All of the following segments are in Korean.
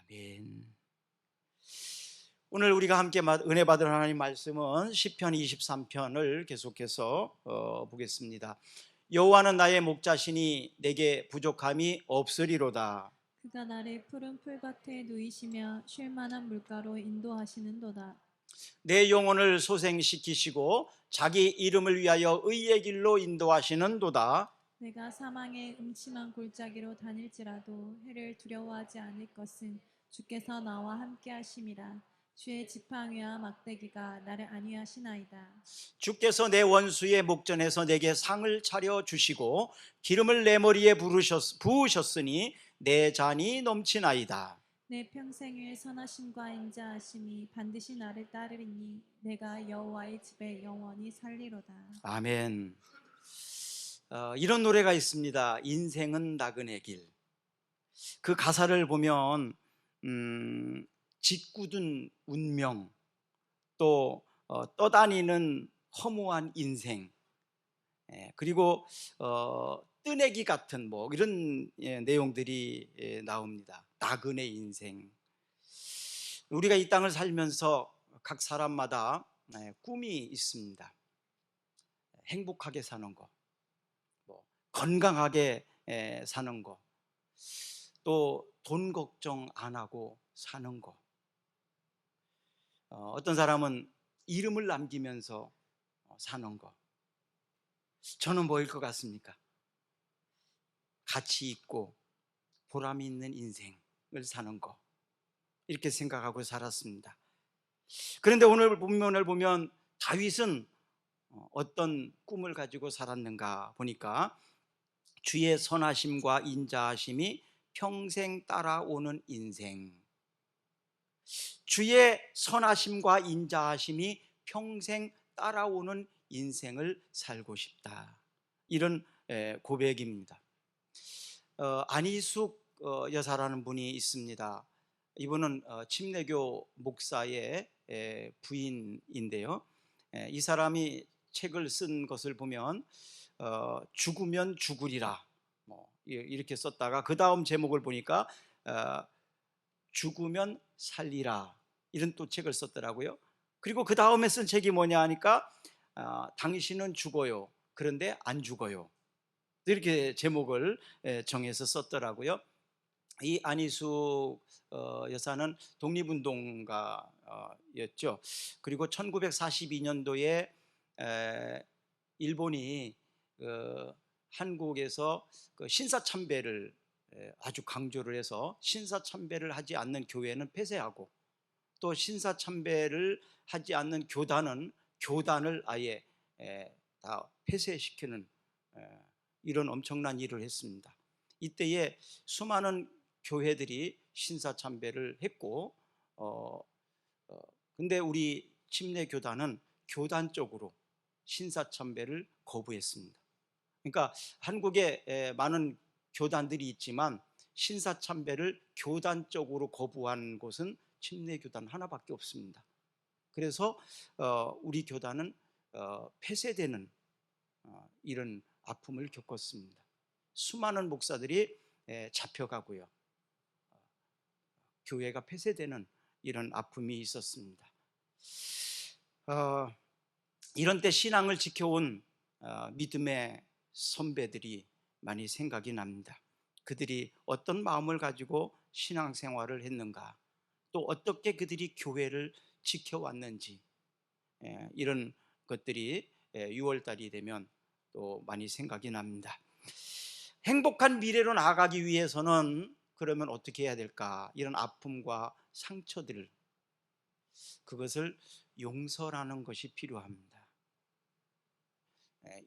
아멘. 오늘 우리가 함께 은혜 받을 하나님 말씀은 시편 23편을 계속해서 보겠습니다. 여호와는 나의 목자시니 내게 부족함이 없으리로다. 그가 나를 푸른 풀밭에 누이시며 쉴 만한 물가로 인도하시는도다. 내 영혼을 소생시키시고 자기 이름을 위하여 의의 길로 인도하시는도다. 내가 사망의 음침한 골짜기로 다닐지라도 해를 두려워하지 않을 것은 주께서 나와 함께 하심이라. 주의 지팡이와 막대기가 나를 안위하시나이다. 주께서 내 원수의 목전에서 내게 상을 차려 주시고 기름을 내 머리에 부으셨으니 내 잔이 넘치나이다. 내 평생을 선하심과 인자하심이 반드시 나를 따르리니 내가 여호와의 집에 영원히 살리로다. 아멘. 이런 노래가 있습니다. 인생은 나그네 길. 그 가사를 보면 짓궂은 운명, 또 떠다니는 허무한 인생, 그리고 뜨내기 같은 뭐 이런 내용들이 나옵니다. 나그네 인생. 우리가 이 땅을 살면서 각 사람마다 꿈이 있습니다. 행복하게 사는 거, 뭐 건강하게 사는 거, 또 돈 걱정 안 하고 사는 거. 어떤 사람은 이름을 남기면서 사는 거. 저는 뭐일 것 같습니까? 가치 있고 보람 있는 인생을 사는 거, 이렇게 생각하고 살았습니다. 그런데 오늘 본문을 보면 다윗은 어떤 꿈을 가지고 살았는가 보니까 주의 선하심과 인자하심이 평생 따라오는 인생, 주의 선하심과 인자하심이 평생 따라오는 인생을 살고 싶다, 이런 고백입니다. 안희숙 여사라는 분이 있습니다. 이분은 침례교 목사의 부인인데요. 이 사람이 책을 쓴 것을 보면 죽으면 죽으리라 뭐 이렇게 썼다가 그 다음 제목을 보니까 죽으면 살리라, 이런 또 책을 썼더라고요. 그리고 그 다음에 쓴 책이 뭐냐 하니까 당신은 죽어요, 그런데 안 죽어요, 이렇게 제목을 정해서 썼더라고요. 이 안희숙 여사는 독립운동가였죠. 그리고 1942년도에 일본이 한국에서 신사참배를 아주 강조를 해서 신사참배를 하지 않는 교회는 폐쇄하고, 또 신사참배를 하지 않는 교단을 아예 다 폐쇄시키는 이런 엄청난 일을 했습니다. 이때에 수많은 교회들이 신사참배를 했고, 근데 우리 침례교단은 교단적으로 신사참배를 거부했습니다. 그러니까 한국에 많은 교단들이 있지만 신사참배를 교단적으로 거부한 곳은 침례교단 하나밖에 없습니다. 그래서 우리 교단은 폐쇄되는 이런 아픔을 겪었습니다. 수많은 목사들이 잡혀가고요, 교회가 폐쇄되는 이런 아픔이 있었습니다. 이런 때 신앙을 지켜온 믿음의 선배들이 많이 생각이 납니다. 그들이 어떤 마음을 가지고 신앙생활을 했는가, 또 어떻게 그들이 교회를 지켜왔는지, 이런 것들이 6월달이 되면 또 많이 생각이 납니다. 행복한 미래로 나아가기 위해서는 그러면 어떻게 해야 될까? 이런 아픔과 상처들, 그것을 용서라는 것이 필요합니다.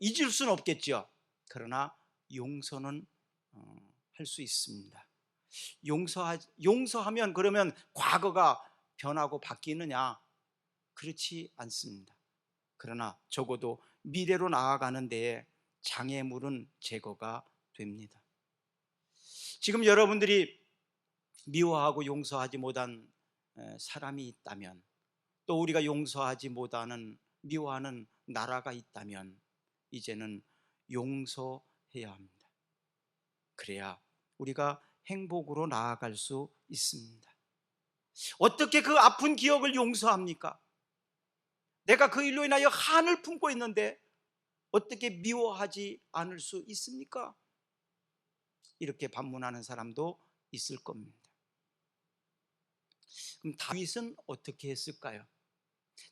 잊을 수는 없겠죠. 그러나 용서는 할 수 있습니다. 용서하면 그러면 과거가 변하고 바뀌느냐? 그렇지 않습니다. 그러나 적어도 미래로 나아가는 데에 장애물은 제거가 됩니다. 지금 여러분들이 미워하고 용서하지 못한 사람이 있다면, 또 우리가 용서하지 못하는 미워하는 나라가 있다면 이제는 용서해야 합니다. 그래야 우리가 행복으로 나아갈 수 있습니다. 어떻게 그 아픈 기억을 용서합니까? 내가 그 일로 인하여 한을 품고 있는데 어떻게 미워하지 않을 수 있습니까? 이렇게 반문하는 사람도 있을 겁니다. 그럼 다윗은 어떻게 했을까요?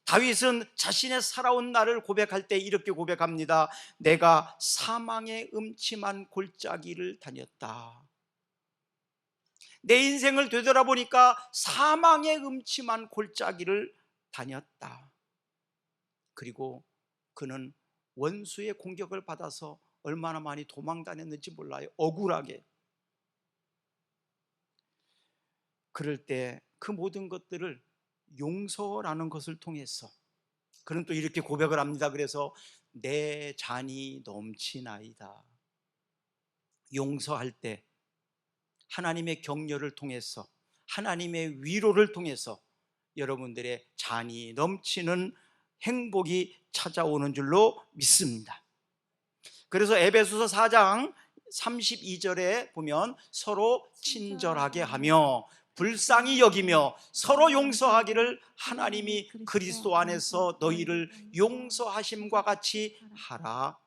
다윗은 자신의 살아온 날을 고백할 때 이렇게 고백합니다. 내가 사망의 음침한 골짜기를 다녔다. 내 인생을 되돌아보니까 사망의 음침한 골짜기를 다녔다. 그리고 그는 원수의 공격을 받아서 얼마나 많이 도망 다녔는지 몰라요. 억울하게. 그럴 때 그 모든 것들을 용서라는 것을 통해서 그는 또 이렇게 고백을 합니다. 그래서 내 잔이 넘치나이다. 용서할 때 하나님의 격려를 통해서, 하나님의 위로를 통해서 여러분들의 잔이 넘치는 행복이 찾아오는 줄로 믿습니다. 그래서 에베소서 4장 32절에 보면 서로 친절하게 하며 불쌍히 여기며 서로 용서하기를 하나님이 그리스도 안에서 너희를 용서하심과 같이 하라.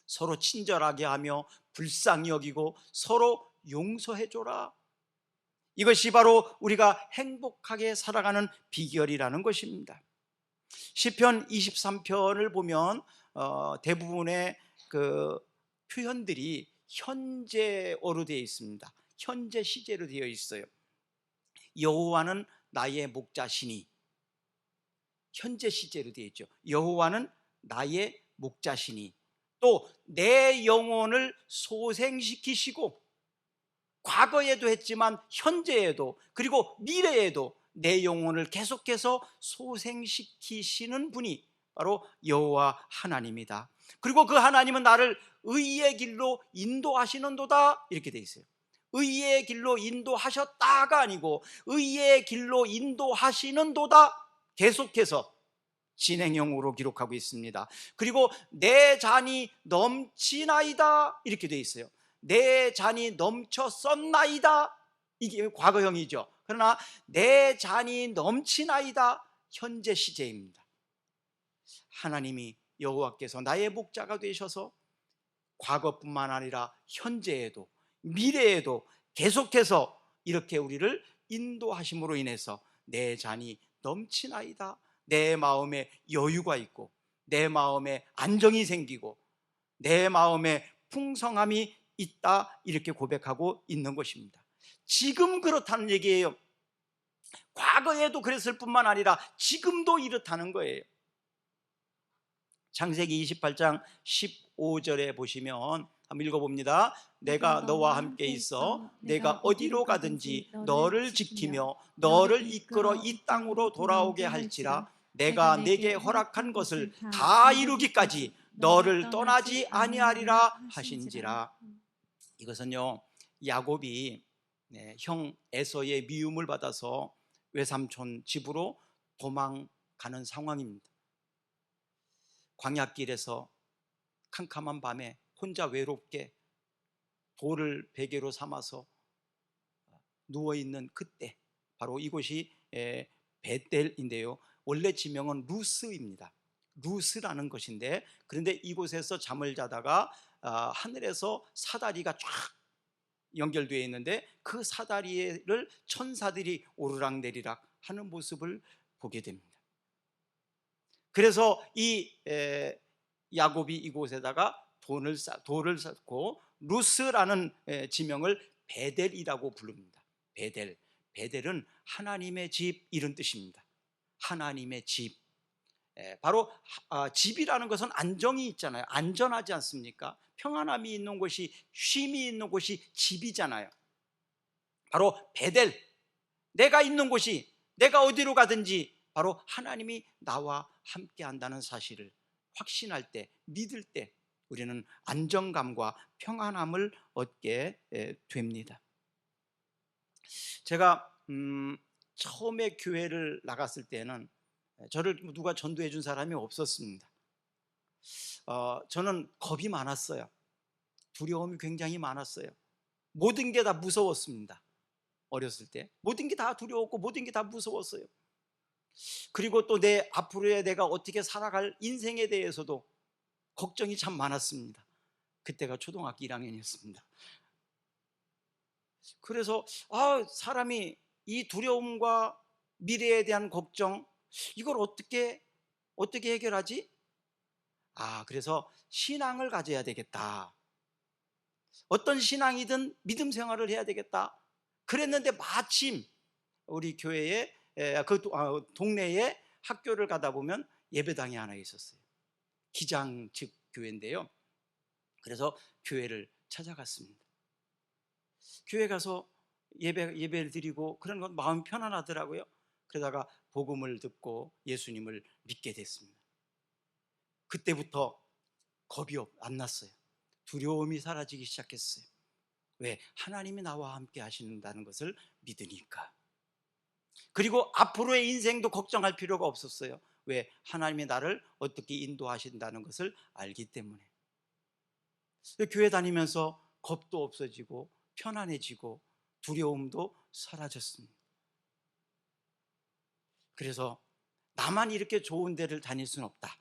서로 친절하게 하며 불쌍히 여기고 서로 용서해줘라. 이것이 바로 우리가 행복하게 살아가는 비결이라는 것입니다. 시편 23편을 보면 대부분의 그 표현들이 현재어로 되어 있습니다. 현재 시제로 되어 있어요. 여호와는 나의 목자시니, 현재 시제로 되어 있죠. 여호와는 나의 목자시니, 또 내 영혼을 소생시키시고, 과거에도 했지만 현재에도 그리고 미래에도 내 영혼을 계속해서 소생시키시는 분이 바로 여호와 하나님이다. 그리고 그 하나님은 나를 의의 길로 인도하시는도다, 이렇게 돼 있어요. 의의 길로 인도하셨다가 아니고 의의 길로 인도하시는도다, 계속해서 진행형으로 기록하고 있습니다. 그리고 내 잔이 넘치나이다, 이렇게 돼 있어요. 내 잔이 넘쳤었나이다, 이게 과거형이죠. 그러나 내 잔이 넘치나이다, 현재 시제입니다. 하나님이 여호와께서 나의 목자가 되셔서 과거뿐만 아니라 현재에도 미래에도 계속해서 이렇게 우리를 인도하심으로 인해서 내 잔이 넘치나이다, 내 마음에 여유가 있고 내 마음에 안정이 생기고 내 마음에 풍성함이 있다, 이렇게 고백하고 있는 것입니다. 지금 그렇다는 얘기예요. 과거에도 그랬을 뿐만 아니라 지금도 이렇다는 거예요. 창세기 28장 15절에 보시면 한번 읽어봅니다. 내가 너와 함께 있어 내가 어디로 가든지 너를 지키며 너를 이끌어 이 땅으로 돌아오게 할지라 내가 내게 허락한 것을 다 이루기까지 너를 떠나지 아니하리라 하신지라. 이것은요, 야곱이 형 에서의 미움을 받아서 외삼촌 집으로 도망가는 상황입니다. 광야길에서 캄캄한 밤에 혼자 외롭게 돌을 베개로 삼아서 누워있는 그때, 바로 이곳이 베델인데요, 원래 지명은 루스입니다. 루스라는 것인데, 그런데 이곳에서 잠을 자다가 하늘에서 사다리가 쫙 연결되어 있는데 그 사다리를 천사들이 오르락내리락 하는 모습을 보게 됩니다. 그래서 이 야곱이 이곳에다가 돌을 쌓고 루스라는 지명을 베델이라고 부릅니다. 베델은 하나님의 집, 이런 뜻입니다. 하나님의 집. 바로 집이라는 것은 안정이 있잖아요. 안전하지 않습니까? 평안함이 있는 곳이, 쉼이 있는 곳이 집이잖아요. 바로 베델, 내가 있는 곳이, 내가 어디로 가든지 바로 하나님이 나와 함께 한다는 사실을 확신할 때, 믿을 때 우리는 안정감과 평안함을 얻게 됩니다. 제가 처음에 교회를 나갔을 때는 저를 누가 전도해 준 사람이 없었습니다. 저는 겁이 많았어요. 두려움이 굉장히 많았어요. 모든 게 다 무서웠습니다. 어렸을 때 모든 게 다 두려웠고 모든 게 다 무서웠어요. 그리고 또 내 앞으로의 내가 어떻게 살아갈 인생에 대해서도 걱정이 참 많았습니다. 그때가 초등학교 1학년이었습니다. 그래서 사람이 이 두려움과 미래에 대한 걱정, 이걸 어떻게 해결하지? 그래서 신앙을 가져야 되겠다. 어떤 신앙이든 믿음 생활을 해야 되겠다. 그랬는데 마침 우리 교회에 동네에 학교를 가다 보면 예배당이 하나 있었어요. 기장 즉 교회인데요. 그래서 교회를 찾아갔습니다. 교회 가서 예배를 드리고 그런 건 마음이 편안하더라고요. 그러다가 복음을 듣고 예수님을 믿게 됐습니다. 그때부터 겁이 안 났어요. 두려움이 사라지기 시작했어요. 왜? 하나님이 나와 함께 하신다는 것을 믿으니까. 그리고 앞으로의 인생도 걱정할 필요가 없었어요. 왜? 하나님이 나를 어떻게 인도하신다는 것을 알기 때문에. 교회 다니면서 겁도 없어지고 편안해지고 두려움도 사라졌습니다. 그래서 나만 이렇게 좋은 데를 다닐 수는 없다.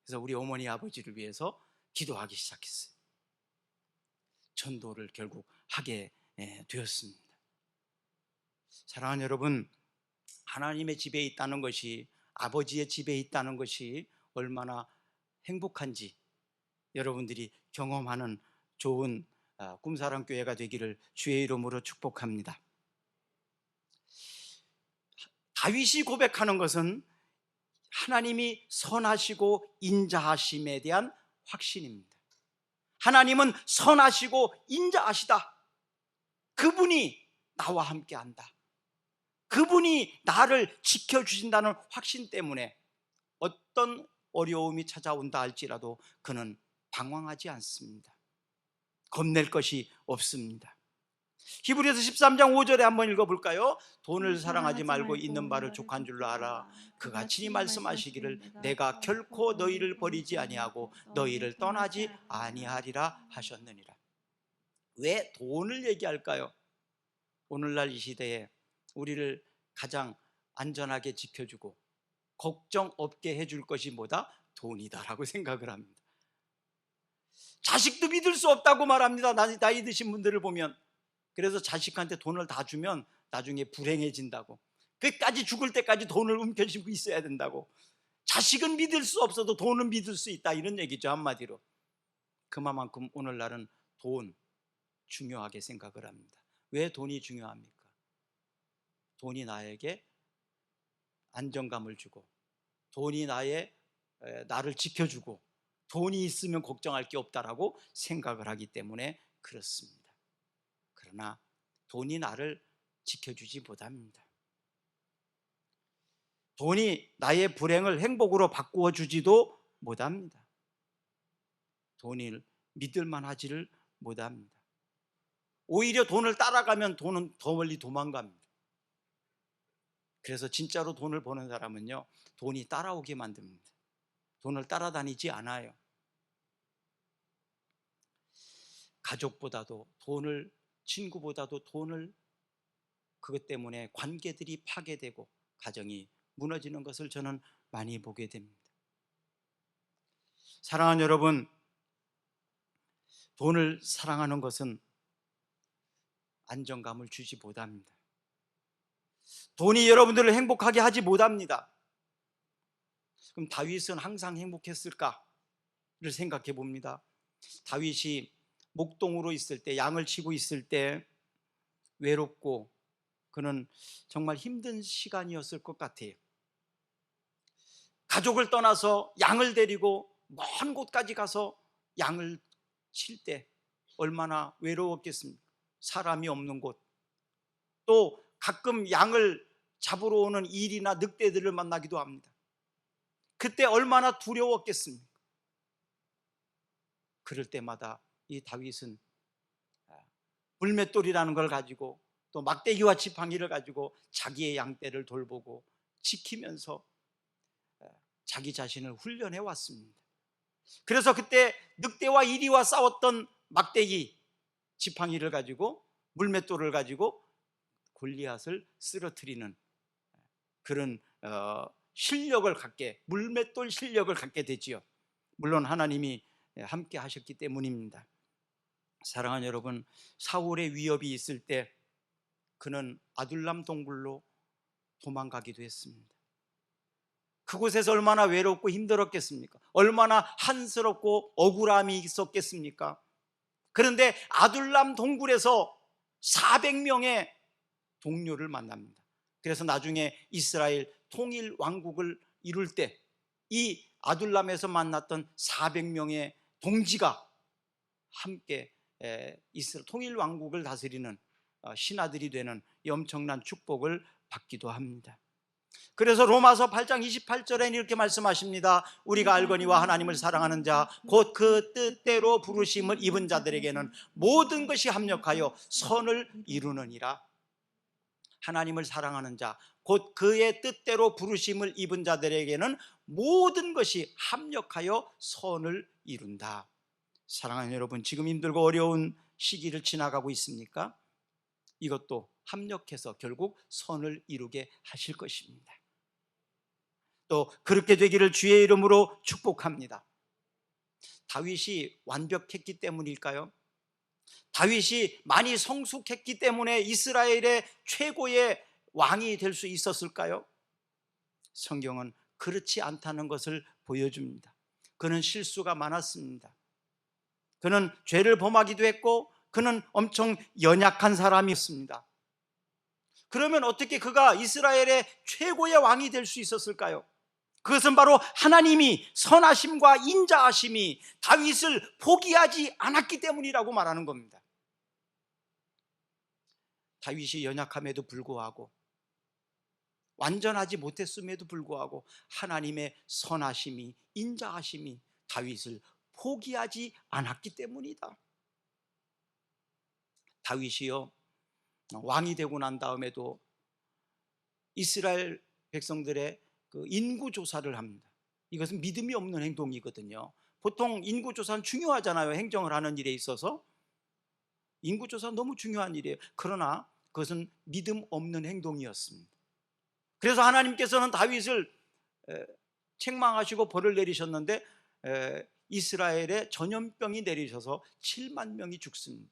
그래서 우리 어머니 아버지를 위해서 기도하기 시작했어요. 전도를 결국 하게 되었습니다. 사랑하는 여러분, 하나님의 집에 있다는 것이, 아버지의 집에 있다는 것이 얼마나 행복한지 여러분들이 경험하는 좋은 꿈사랑교회가 되기를 주의 이름으로 축복합니다. 다윗이 고백하는 것은 하나님이 선하시고 인자하심에 대한 확신입니다. 하나님은 선하시고 인자하시다. 그분이 나와 함께 한다. 그분이 나를 지켜주신다는 확신 때문에 어떤 어려움이 찾아온다 할지라도 그는 방황하지 않습니다. 겁낼 것이 없습니다. 히브리서 13장 5절에 한번 읽어볼까요? 돈을 사랑하지 말고 있는 바를 족한 줄로 알아. 그가 친히 말씀하시기를 내가 결코 너희를 버리지 아니하고 너희를 떠나지 아니하리라 하셨느니라. 왜 돈을 얘기할까요? 오늘날 이 시대에 우리를 가장 안전하게 지켜주고 걱정 없게 해줄 것이 뭐다? 돈이다라고 생각을 합니다. 자식도 믿을 수 없다고 말합니다. 나이 드신 분들을 보면. 그래서 자식한테 돈을 다 주면 나중에 불행해진다고, 끝까지 죽을 때까지 돈을 움켜쥐고 있어야 된다고. 자식은 믿을 수 없어도 돈은 믿을 수 있다, 이런 얘기죠, 한마디로. 그만큼 오늘날은 돈 중요하게 생각을 합니다. 왜 돈이 중요합니까? 돈이 나에게 안정감을 주고, 돈이 나를 지켜주고, 돈이 있으면 걱정할 게 없다라고 생각을 하기 때문에 그렇습니다. 그러나 돈이 나를 지켜주지 못합니다. 돈이 나의 불행을 행복으로 바꾸어 주지도 못합니다. 돈을 믿을만 하지를 못합니다. 오히려 돈을 따라가면 돈은 더 멀리 도망갑니다. 그래서 진짜로 돈을 버는 사람은요, 돈이 따라오게 만듭니다. 돈을 따라다니지 않아요. 가족보다도 돈을, 친구보다도 돈을, 그것 때문에 관계들이 파괴되고 가정이 무너지는 것을 저는 많이 보게 됩니다. 사랑하는 여러분, 돈을 사랑하는 것은 안정감을 주지 못합니다. 돈이 여러분들을 행복하게 하지 못합니다. 그럼 다윗은 항상 행복했을까를 생각해 봅니다. 다윗이 목동으로 있을 때, 양을 치고 있을 때 외롭고 그는 정말 힘든 시간이었을 것 같아요. 가족을 떠나서 양을 데리고 먼 곳까지 가서 양을 칠 때 얼마나 외로웠겠습니까? 사람이 없는 곳, 또 가끔 양을 잡으러 오는 일이나 늑대들을 만나기도 합니다. 그때 얼마나 두려웠겠습니까? 그럴 때마다 이 다윗은 물맷돌이라는 걸 가지고, 또 막대기와 지팡이를 가지고 자기의 양떼를 돌보고 지키면서 자기 자신을 훈련해 왔습니다. 그래서 그때 늑대와 이리와 싸웠던 막대기, 지팡이를 가지고, 물맷돌을 가지고 골리앗을 쓰러뜨리는 그런 실력을 갖게, 물맷돌 실력을 갖게 되지요. 물론 하나님이 함께 하셨기 때문입니다. 사랑하는 여러분, 사울의 위협이 있을 때 그는 아둘람 동굴로 도망가기도 했습니다. 그곳에서 얼마나 외롭고 힘들었겠습니까? 얼마나 한스럽고 억울함이 있었겠습니까? 그런데 아둘람 동굴에서 400명의 동료를 만납니다. 그래서 나중에 이스라엘 통일 왕국을 이룰 때 이 아둘람에서 만났던 400명의 동지가 함께 이스라엘 통일 왕국을 다스리는 신하들이 되는 엄청난 축복을 받기도 합니다. 그래서 로마서 8장 28절에는 이렇게 말씀하십니다. 우리가 알거니와 하나님을 사랑하는 자 곧 그 뜻대로 부르심을 입은 자들에게는 모든 것이 합력하여 선을 이루느니라. 하나님을 사랑하는 자 곧 그의 뜻대로 부르심을 입은 자들에게는 모든 것이 합력하여 선을 이룬다. 사랑하는 여러분, 지금 힘들고 어려운 시기를 지나가고 있습니까? 이것도 합력해서 결국 선을 이루게 하실 것입니다. 또 그렇게 되기를 주의 이름으로 축복합니다. 다윗이 완벽했기 때문일까요? 다윗이 많이 성숙했기 때문에 이스라엘의 최고의 왕이 될 수 있었을까요? 성경은 그렇지 않다는 것을 보여줍니다. 그는 실수가 많았습니다. 그는 죄를 범하기도 했고 그는 엄청 연약한 사람이었습니다. 그러면 어떻게 그가 이스라엘의 최고의 왕이 될 수 있었을까요? 그것은 바로 하나님이 선하심과 인자하심이 다윗을 포기하지 않았기 때문이라고 말하는 겁니다. 다윗이 연약함에도 불구하고 완전하지 못했음에도 불구하고 하나님의 선하심이 인자하심이 다윗을 포기하지 않았기 때문이다. 다윗이요 왕이 되고 난 다음에도 이스라엘 백성들의 그 인구조사를 합니다. 이것은 믿음이 없는 행동이거든요. 보통 인구조사는 중요하잖아요. 행정을 하는 일에 있어서 인구조사는 너무 중요한 일이에요. 그러나 그것은 믿음 없는 행동이었습니다. 그래서 하나님께서는 다윗을 책망하시고 벌을 내리셨는데 이스라엘에 전염병이 내리셔서 7만 명이 죽습니다.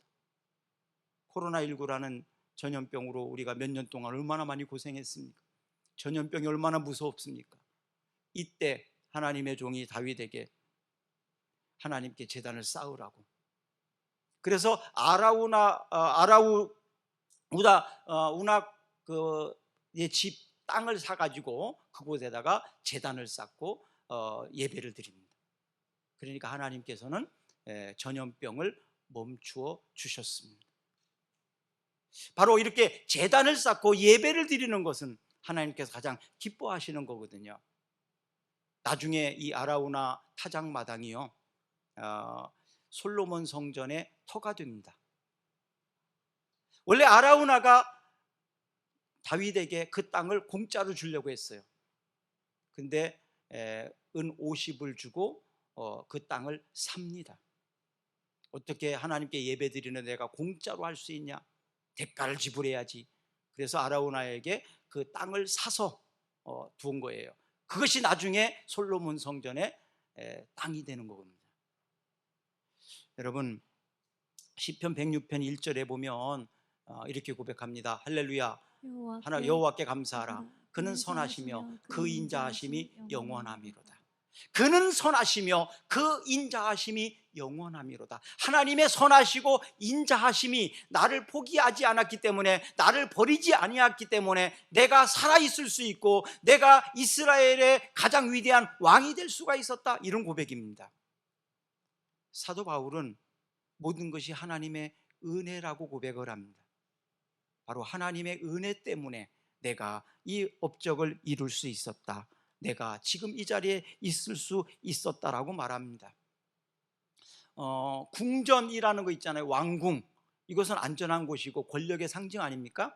코로나19라는 전염병으로 우리가 몇 년 동안 얼마나 많이 고생했습니까? 전염병이 얼마나 무섭습니까? 이때 하나님의 종이 다윗에게 하나님께 제단을 쌓으라고. 그래서 운악 그의 집 땅을 사가지고 그곳에다가 제단을 쌓고 예배를 드립니다. 그러니까 하나님께서는 전염병을 멈추어 주셨습니다. 바로 이렇게 제단을 쌓고 예배를 드리는 것은 하나님께서 가장 기뻐하시는 거거든요. 나중에 이 아라우나 타작마당이요 솔로몬 성전의 터가 됩니다. 원래 아라우나가 다윗에게 그 땅을 공짜로 주려고 했어요. 근데 은 50을 주고 그 땅을 삽니다. 어떻게 하나님께 예배드리는 내가 공짜로 할 수 있냐? 대가를 지불해야지. 그래서 아라우나에게 그 땅을 사서 두은 거예요. 그것이 나중에 솔로몬 성전의 땅이 되는 겁니다. 여러분 시편 106편 1절에 보면 이렇게 고백합니다. 할렐루야 하나 여호와께 감사하라. 그는 선하시며 그 인자하심이 영원하미로다. 그는 선하시며 그 인자하심이 영원하미로다. 하나님의 선하시고 인자하심이 나를 포기하지 않았기 때문에, 나를 버리지 아니했기 때문에 내가 살아있을 수 있고 내가 이스라엘의 가장 위대한 왕이 될 수가 있었다. 이런 고백입니다. 사도 바울은 모든 것이 하나님의 은혜라고 고백을 합니다. 바로 하나님의 은혜 때문에 내가 이 업적을 이룰 수 있었다. 내가 지금 이 자리에 있을 수 있었다라고 말합니다. 궁전이라는 거 있잖아요. 왕궁. 이것은 안전한 곳이고 권력의 상징 아닙니까?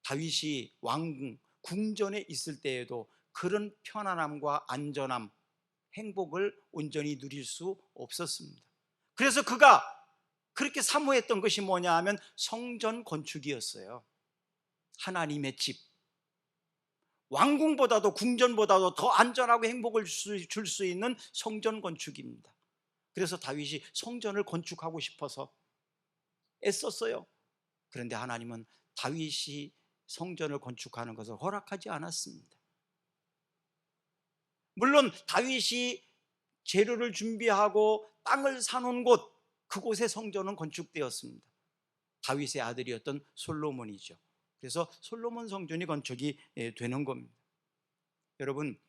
다윗이 왕궁, 궁전에 있을 때에도 그런 편안함과 안전함, 행복을 온전히 누릴 수 없었습니다. 그래서 그가 그렇게 사모했던 것이 뭐냐 하면 성전 건축이었어요. 하나님의 집, 왕궁보다도 궁전보다도 더 안전하고 행복을 줄 수 있는 성전 건축입니다. 그래서 다윗이 성전을 건축하고 싶어서 애썼어요. 그런데 하나님은 다윗이 성전을 건축하는 것을 허락하지 않았습니다. 물론 다윗이 재료를 준비하고 땅을 사놓은 곳, 그곳에 성전은 건축되었습니다. 다윗의 아들이었던 솔로몬이죠. 그래서 솔로몬 성전이 건축이 되는 겁니다. 여러분,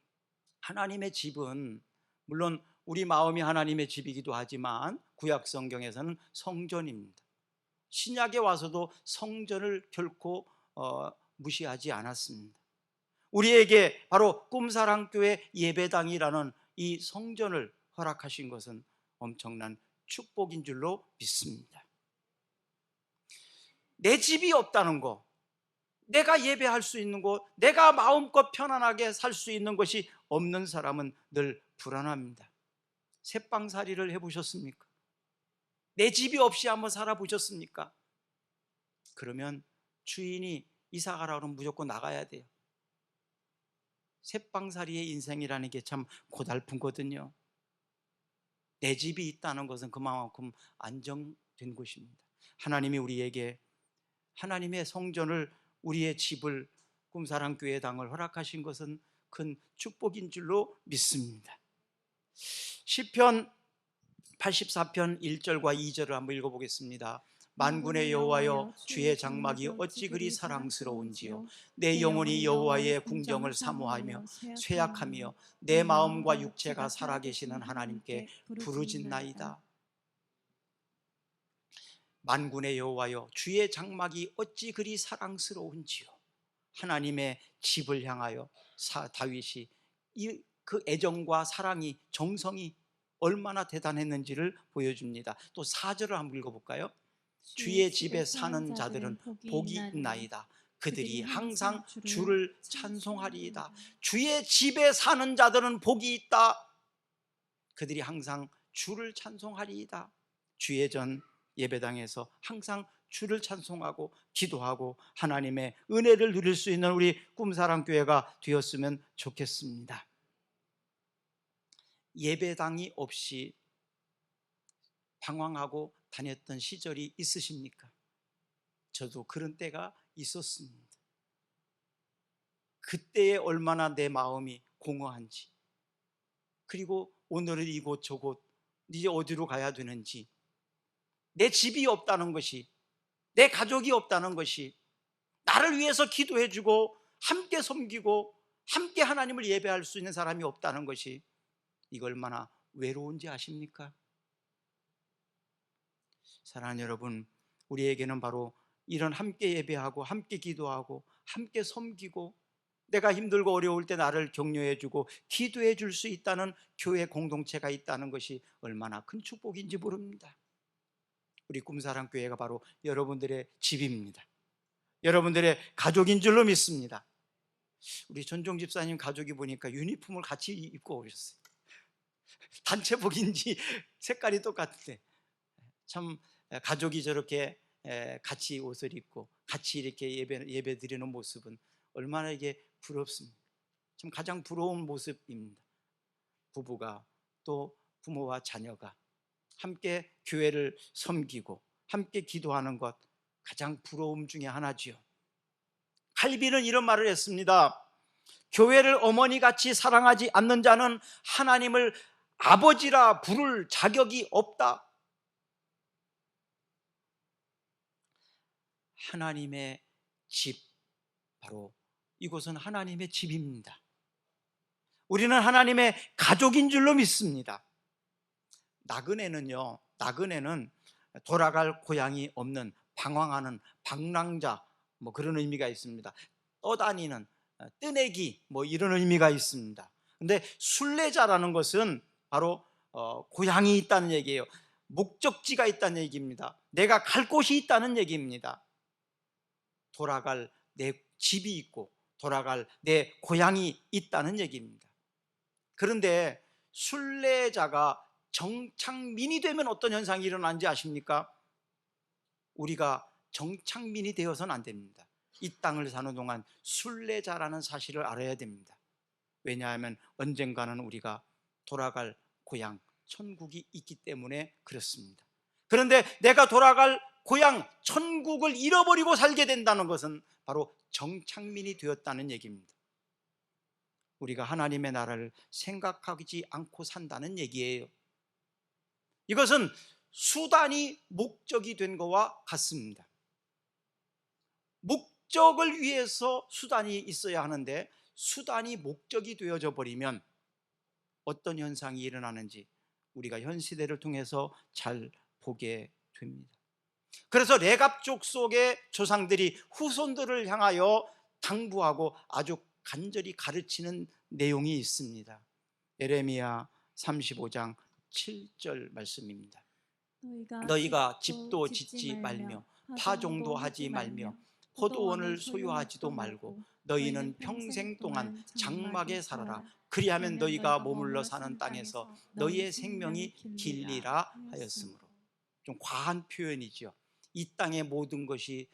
하나님의 집은 물론 우리 마음이 하나님의 집이기도 하지만 구약 성경에서는 성전입니다. 신약에 와서도 성전을 결코 무시하지 않았습니다. 우리에게 바로 꿈사랑교회 예배당이라는 이 성전을 허락하신 것은 엄청난 축복인 줄로 믿습니다. 내 집이 없다는 거, 내가 예배할 수 있는 곳, 내가 마음껏 편안하게 살 수 있는 것이 없는 사람은 늘 불안합니다. 새방살이를 해보셨습니까? 내 집이 없이 한번 살아보셨습니까? 그러면 주인이 이사 가라 그러면 무조건 나가야 돼요. 새방살이의 인생이라는 게 참 고달픈 거거든요. 내 집이 있다는 것은 그만큼 안정된 곳입니다. 하나님이 우리에게 하나님의 성전을, 우리의 집을, 꿈사랑교회당을 허락하신 것은 큰 축복인 줄로 믿습니다. 시편 84편 1절과 2절을 한번 읽어보겠습니다. 만군의 여호와여, 주의 장막이 어찌 그리 사랑스러운지요. 내 영혼이 여호와의 궁정을 사모하며 쇠약하며 내 마음과 육체가 살아계시는 하나님께 부르짖나이다. 만군의 여호와여, 주의 장막이 어찌 그리 사랑스러운지요. 하나님의 집을 향하여 다윗이 그 애정과 사랑이, 정성이 얼마나 대단했는지를 보여줍니다. 또 4절을 한번 읽어볼까요? 주의 집에 사는 자들은 복이 있나이다. 그들이 항상 주를 찬송하리이다. 주의 집에 사는 자들은 복이 있다. 그들이 항상 주를 찬송하리이다. 주의 전 예배당에서 항상 주를 찬송하고 기도하고 하나님의 은혜를 누릴 수 있는 우리 꿈사랑교회가 되었으면 좋겠습니다. 예배당이 없이 방황하고 다녔던 시절이 있으십니까? 저도 그런 때가 있었습니다. 그때에 얼마나 내 마음이 공허한지, 그리고 오늘은 이곳 저곳 이제 어디로 가야 되는지, 내 집이 없다는 것이, 내 가족이 없다는 것이, 나를 위해서 기도해주고 함께 섬기고 함께 하나님을 예배할 수 있는 사람이 없다는 것이, 이거 얼마나 외로운지 아십니까? 사랑하는 여러분, 우리에게는 바로 이런 함께 예배하고 함께 기도하고 함께 섬기고 내가 힘들고 어려울 때 나를 격려해주고 기도해 줄 수 있다는 교회 공동체가 있다는 것이 얼마나 큰 축복인지 모릅니다. 우리 꿈사랑교회가 바로 여러분들의 집입니다. 여러분들의 가족인 줄로 믿습니다. 우리 전종 집사님 가족이 보니까 유니폼을 같이 입고 오셨어요. 단체복인지 색깔이 똑같은데 참 가족이 저렇게 같이 옷을 입고 같이 이렇게 예배 드리는 모습은 얼마나 이게 부럽습니다. 참 가장 부러운 모습입니다. 부부가 또 부모와 자녀가 함께 교회를 섬기고 함께 기도하는 것, 가장 부러움 중에 하나지요. 칼빈은 이런 말을 했습니다. 교회를 어머니같이 사랑하지 않는 자는 하나님을 아버지라 부를 자격이 없다. 하나님의 집, 바로 이곳은 하나님의 집입니다. 우리는 하나님의 가족인 줄로 믿습니다. 나그네는 돌아갈 고향이 없는 방황하는 방랑자, 뭐 그런 의미가 있습니다. 떠다니는 뜨내기, 뭐 이런 의미가 있습니다. 근데 순례자라는 것은 바로 고향이 있다는 얘기예요. 목적지가 있다는 얘기입니다. 내가 갈 곳이 있다는 얘기입니다. 돌아갈 내 집이 있고 돌아갈 내 고향이 있다는 얘기입니다. 그런데 순례자가 정착민이 되면 어떤 현상이 일어나는지 아십니까? 우리가 정착민이 되어서는 안 됩니다. 이 땅을 사는 동안 순례자라는 사실을 알아야 됩니다. 왜냐하면 언젠가는 우리가 돌아갈 고향 천국이 있기 때문에 그렇습니다. 그런데 내가 돌아갈 고향 천국을 잃어버리고 살게 된다는 것은 바로 정착민이 되었다는 얘기입니다. 우리가 하나님의 나라를 생각하지 않고 산다는 얘기예요. 이것은 수단이 목적이 된 것과 같습니다. 목적을 위해서 수단이 있어야 하는데 수단이 목적이 되어져 버리면 어떤 현상이 일어나는지 우리가 현 시대를 통해서 잘 보게 됩니다. 그래서 레갑 족속의 조상들이 후손들을 향하여 당부하고 아주 간절히 가르치는 내용이 있습니다. 예레미야 35장 7절 말씀입니다. 너희가 집도 짓지 말며 파종도 하지 말며 포도원을 소유하지도 말고 너희는 평생 동안 장막에 살아라. 그리하면 너희가 머물러 사는 땅에서 너희의 생명이 길리라 하였으므로. 좀 과한 표현이죠. 이 땅의 모든 것이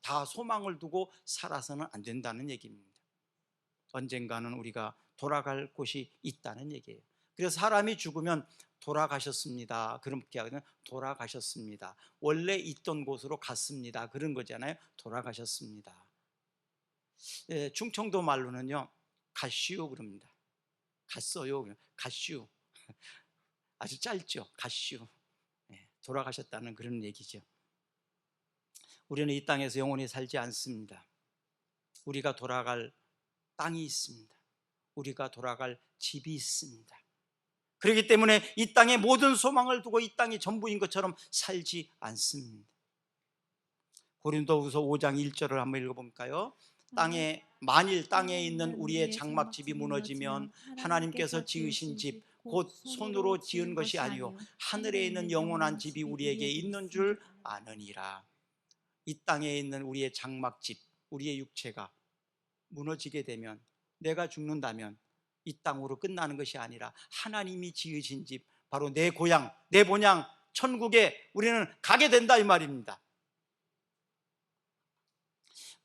다 소망을 두고 살아서는 안 된다는 얘기입니다. 언젠가는 우리가 돌아갈 곳이 있다는 얘기예요. 그래서 사람이 죽으면 돌아가셨습니다. 그렇게 하면 돌아가셨습니다. 원래 있던 곳으로 갔습니다. 그런 거잖아요. 돌아가셨습니다. 충청도 말로는요, 가시오 그럽니다. 갔어요. 가시오. 아주 짧죠. 가시오. 돌아가셨다는 그런 얘기죠. 우리는 이 땅에서 영원히 살지 않습니다. 우리가 돌아갈 땅이 있습니다. 우리가 돌아갈 집이 있습니다. 그렇기 때문에 이 땅의 모든 소망을 두고 이 땅이 전부인 것처럼 살지 않습니다. 고린도후서 5장 1절을 한번 읽어볼까요? 만일 땅에 있는 우리의 장막집이 무너지면 하나님께서 지으신 집 곧 손으로 지은 것이 아니요 하늘에 있는 영원한 집이 우리에게 있는 줄 아느니라. 이 땅에 있는 우리의 장막집, 우리의 육체가 무너지게 되면, 내가 죽는다면 이 땅으로 끝나는 것이 아니라 하나님이 지으신 집, 바로 내 고향, 내 본향 천국에 우리는 가게 된다 이 말입니다.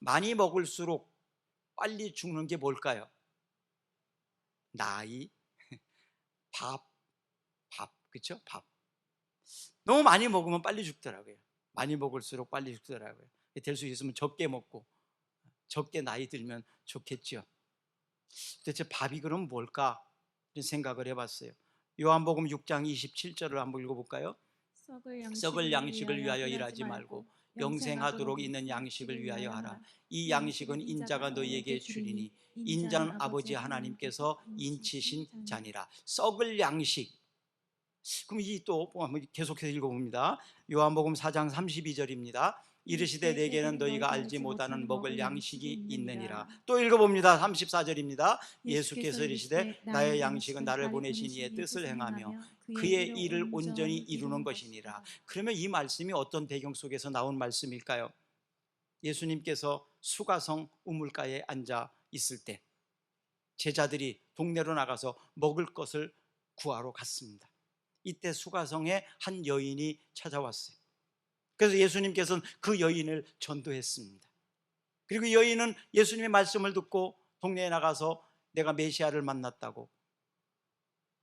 많이 먹을수록 빨리 죽는 게 뭘까요? 나이, 밥, 그렇죠? 밥. 너무 많이 먹으면 빨리 죽더라고요. 많이 먹을수록 빨리 죽더라고요. 될 수 있으면 적게 먹고 적게 나이 들면 좋겠죠. 도대체 밥이 그럼 뭘까? 이런 생각을 해봤어요. 요한복음 6장 27절을 한번 읽어볼까요? 썩을 양식을 위하여 일하지 말고 영생하도록 있는 양식을 위하여 하라. 이 양식은 인자가 너희에게 주리니 인자는 아버지 하나님께서 인치신 자니라. 썩을 양식. 그럼 이 또 한번 계속해서 읽어봅니다. 요한복음 4장 32절입니다. 이르시되 내게는 너희가 알지 못하는 먹을 양식이 있느니라. 또 읽어봅니다. 34절입니다. 예수께서 이르시되 나의 양식은 나를 보내신 이의 뜻을 행하며 그의 일을 온전히 이루는 것이니라. 그러면 이 말씀이 어떤 배경 속에서 나온 말씀일까요? 예수님께서 수가성 우물가에 앉아 있을 때 제자들이 동네로 나가서 먹을 것을 구하러 갔습니다. 이때 수가성에 한 여인이 찾아왔어요. 그래서 예수님께서는 그 여인을 전도했습니다. 그리고 이 여인은 예수님의 말씀을 듣고 동네에 나가서 내가 메시아를 만났다고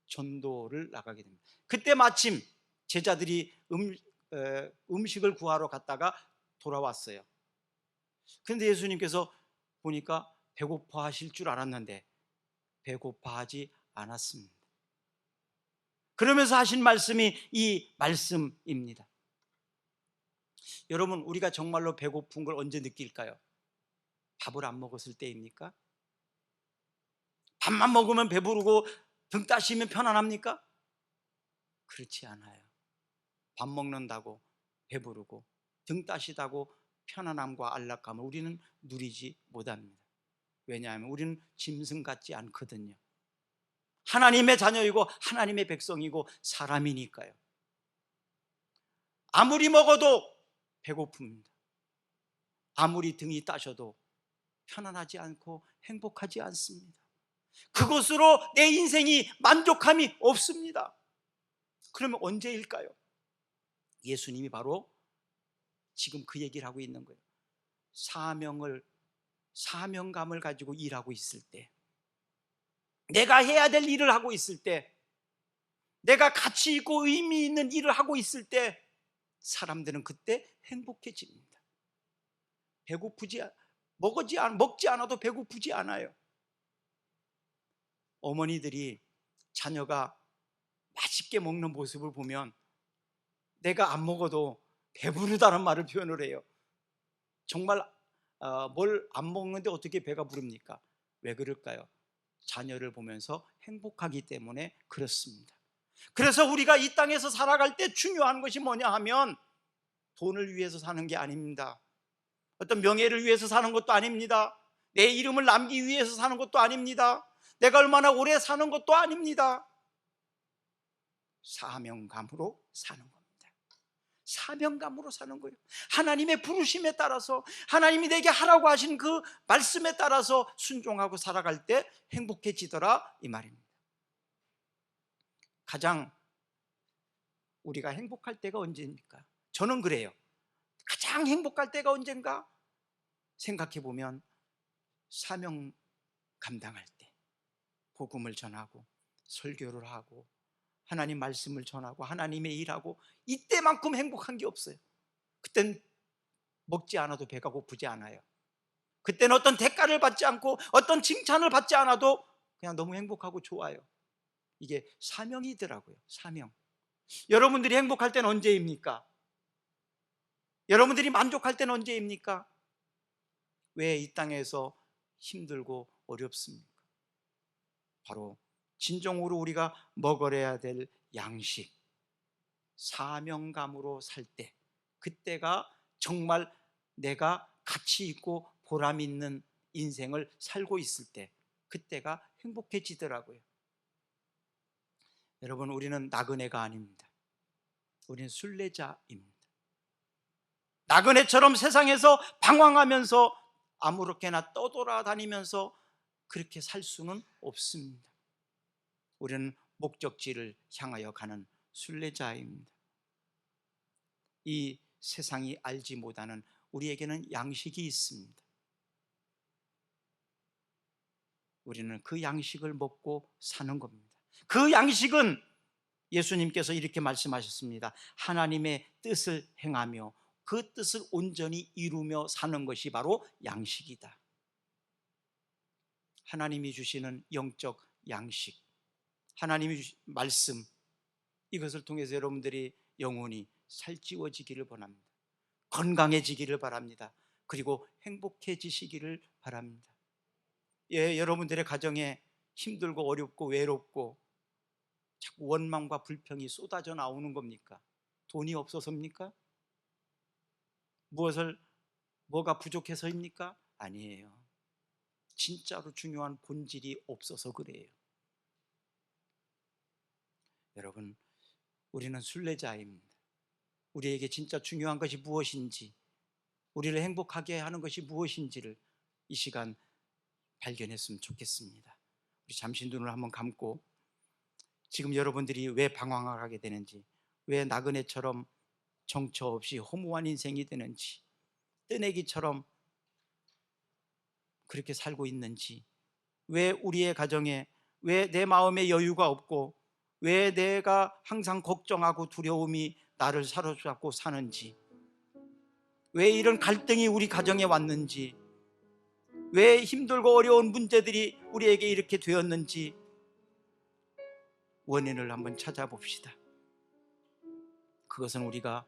전도를 나가게 됩니다. 그때 마침 제자들이 음식을 구하러 갔다가 돌아왔어요. 그런데 예수님께서 보니까 배고파 하실 줄 알았는데 배고파하지 않았습니다. 그러면서 하신 말씀이 이 말씀입니다. 여러분, 우리가 정말로 배고픈 걸 언제 느낄까요? 밥을 안 먹었을 때입니까? 밥만 먹으면 배부르고 등 따시면 편안합니까? 그렇지 않아요. 밥 먹는다고 배부르고 등 따시다고 편안함과 안락감을 우리는 누리지 못합니다. 왜냐하면 우리는 짐승 같지 않거든요. 하나님의 자녀이고 하나님의 백성이고 사람이니까요. 아무리 먹어도 배고픕니다. 아무리 등이 따셔도 편안하지 않고 행복하지 않습니다. 그것으로 내 인생이 만족함이 없습니다. 그러면 언제일까요? 예수님이 바로 지금 그 얘기를 하고 있는 거예요. 사명감을 가지고 일하고 있을 때, 내가 해야 될 일을 하고 있을 때, 내가 가치 있고 의미 있는 일을 하고 있을 때 사람들은 그때 행복해집니다. 먹지 않아도 배고프지 않아요. 어머니들이 자녀가 맛있게 먹는 모습을 보면 내가 안 먹어도 배부르다는 말을 표현을 해요. 정말 뭘 안 먹는데 어떻게 배가 부릅니까? 왜 그럴까요? 자녀를 보면서 행복하기 때문에 그렇습니다. 그래서 우리가 이 땅에서 살아갈 때 중요한 것이 뭐냐 하면 돈을 위해서 사는 게 아닙니다. 어떤 명예를 위해서 사는 것도 아닙니다. 내 이름을 남기기 위해서 사는 것도 아닙니다. 내가 얼마나 오래 사는 것도 아닙니다. 사명감으로 사는 겁니다. 사명감으로 사는 거예요. 하나님의 부르심에 따라서, 하나님이 내게 하라고 하신 그 말씀에 따라서 순종하고 살아갈 때 행복해지더라, 이 말입니다. 가장 우리가 행복할 때가 언제입니까? 저는 그래요. 가장 행복할 때가 언젠가 생각해 보면 사명 감당할 때, 복음을 전하고 설교를 하고 하나님 말씀을 전하고 하나님의 일하고, 이때만큼 행복한 게 없어요. 그땐 먹지 않아도 배가 고프지 않아요. 그때는 어떤 대가를 받지 않고 어떤 칭찬을 받지 않아도 그냥 너무 행복하고 좋아요. 이게 사명이더라고요. 사명. 여러분들이 행복할 때는 언제입니까? 여러분들이 만족할 때는 언제입니까? 왜 이 땅에서 힘들고 어렵습니까? 바로 진정으로 우리가 먹어야 될 양식, 사명감으로 살 때, 그때가 정말 내가 가치 있고 보람 있는 인생을 살고 있을 때, 그때가 행복해지더라고요. 여러분, 우리는 나그네가 아닙니다. 우리는 순례자입니다. 나그네처럼 세상에서 방황하면서 아무렇게나 떠돌아다니면서 그렇게 살 수는 없습니다. 우리는 목적지를 향하여 가는 순례자입니다. 이 세상이 알지 못하는 우리에게는 양식이 있습니다. 우리는 그 양식을 먹고 사는 겁니다. 그 양식은 예수님께서 이렇게 말씀하셨습니다. 하나님의 뜻을 행하며 그 뜻을 온전히 이루며 사는 것이 바로 양식이다. 하나님이 주시는 영적 양식, 하나님이 주신 말씀, 이것을 통해서 여러분들이 영혼이 살찌워지기를 바랍니다. 건강해지기를 바랍니다. 그리고 행복해지시기를 바랍니다. 예, 여러분들의 가정에 힘들고 어렵고 외롭고 자꾸 원망과 불평이 쏟아져 나오는 겁니까? 돈이 없어서입니까? 뭐가 부족해서입니까? 아니에요. 진짜로 중요한 본질이 없어서 그래요. 여러분, 우리는 순례자입니다. 우리에게 진짜 중요한 것이 무엇인지, 우리를 행복하게 하는 것이 무엇인지를 이 시간 발견했으면 좋겠습니다. 우리 잠시 눈을 한번 감고, 지금 여러분들이 왜 방황을 하게 되는지, 왜 나그네처럼 정처 없이 허무한 인생이 되는지, 뜨내기처럼 그렇게 살고 있는지, 왜 우리의 가정에, 왜 내 마음에 여유가 없고, 왜 내가 항상 걱정하고 두려움이 나를 사로잡고 사는지, 왜 이런 갈등이 우리 가정에 왔는지, 왜 힘들고 어려운 문제들이 우리에게 이렇게 되었는지 원인을 한번 찾아봅시다. 그것은 우리가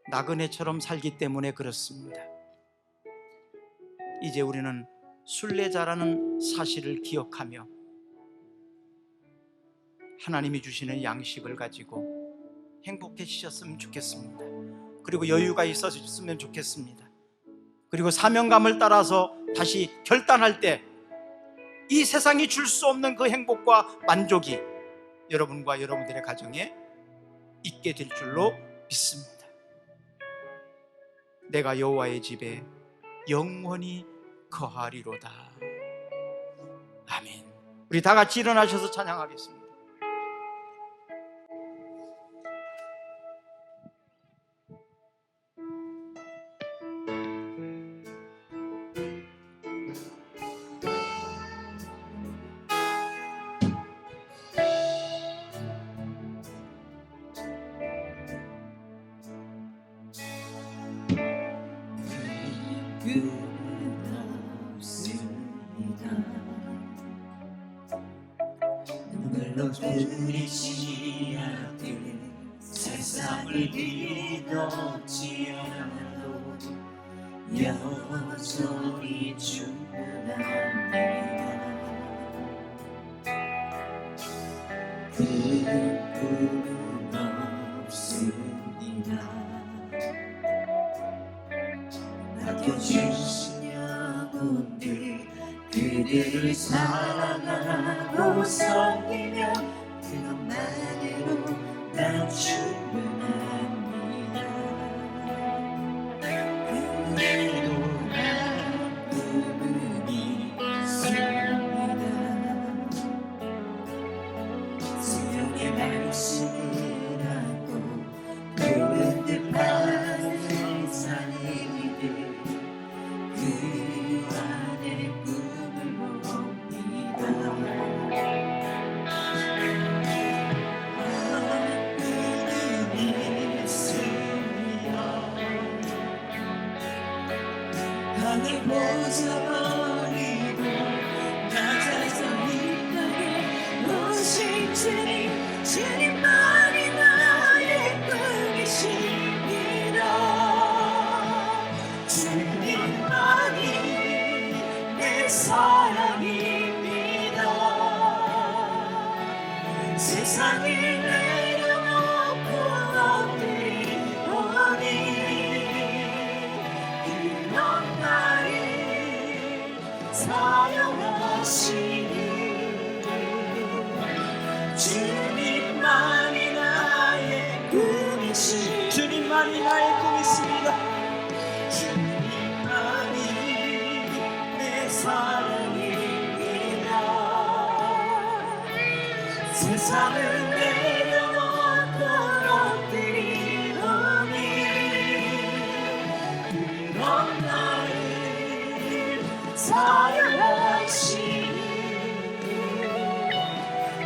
나그네처럼 살기 때문에 그렇습니다. 이제 우리는 순례자라는 사실을 기억하며 하나님이 주시는 양식을 가지고 행복해지셨으면 좋겠습니다. 그리고 여유가 있어졌으면 좋겠습니다. 그리고 사명감을 따라서 다시 결단할 때 이 세상이 줄 수 없는 그 행복과 만족이 여러분과 여러분들의 가정에 있게 될 줄로 믿습니다. 내가 여호와의 집에 영원히 거하리로다. 아멘. 우리 다 같이 일어나셔서 찬양하겠습니다. 끝은 없습니다. 눈물로 부리신 아들 세상을 뒤덮지 않아도 여전히 충분합니다. 그 꿈은 없습니다. 맡겨주신 영혼들 그들을 사랑하고 섬기면 그것만으로 난 충분합니다. 그래도 난 꿈은 있습니다. 성령의 말씀을 안고 푸른 듯한 세상의 이들 그 안에 꿈을 봅니다. 꿈은 있습니다. 하늘 보자버리고 낮아서 이 땅에 오신 주님 주님만이 나의 꿈이십니다. 주님만이 내 사랑입니다. 세상을 내려놓고 엎드리오니 그런 나를 사랑하시니 주님만이 나의 꿈이시 주님만이 나의 꿈이십니다. 주님만이 내 사랑입니다. 세상을 내려놓고 엎드리오니 그런 나를 사랑하시니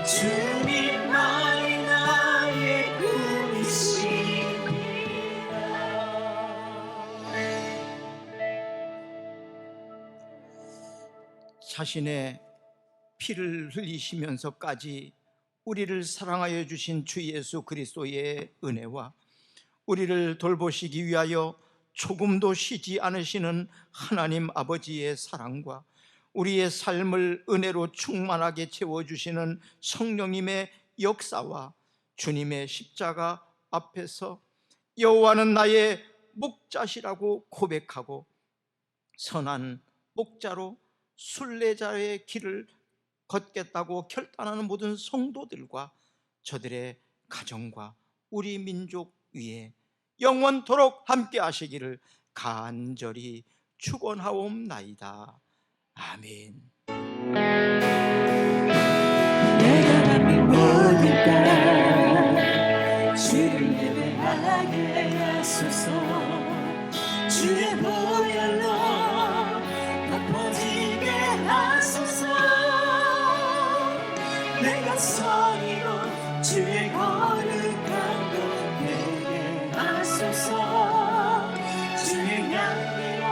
주님만이 나의 꿈이십니다. 자신의 피를 흘리시면서까지 우리를 사랑하여 주신 주 예수 그리스도의 은혜와 우리를 돌보시기 위하여 조금도 쉬지 않으시는 하나님 아버지의 사랑과 우리의 삶을 은혜로 충만하게 채워주시는 성령님의 역사와 주님의 십자가 앞에서 여호와는 나의 목자시라고 고백하고 선한 목자로 순례자의 길을 걷겠다고 결단하는 모든 성도들과 저들의 가정과 우리 민족 위에 영원토록 함께 하시기를 간절히 축원하옵나이다. 아멘. 내가 담긴 모든 땅 주를 예배하게 하소서. 주의 보혈로 덮어지게 하소서. 내가 선이고 주의 거룩한 곳 되게 하소서. 주의 향기로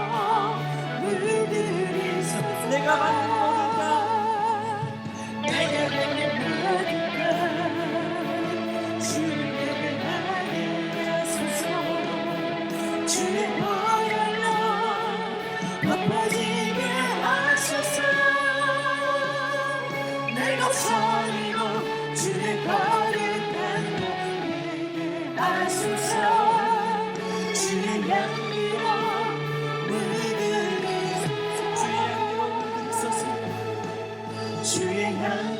물들이소서. 내가 받는 모든 땅 내가 받는 모든 땅 주를 예배하게 하소서. 주의 보혈로 덮어지게 하소서. 내가 선이고 주의 거룩한 곳 되게 하소서. 주의 향기로 물들이소서. 주의 향기로 물들이소서. 주의 향기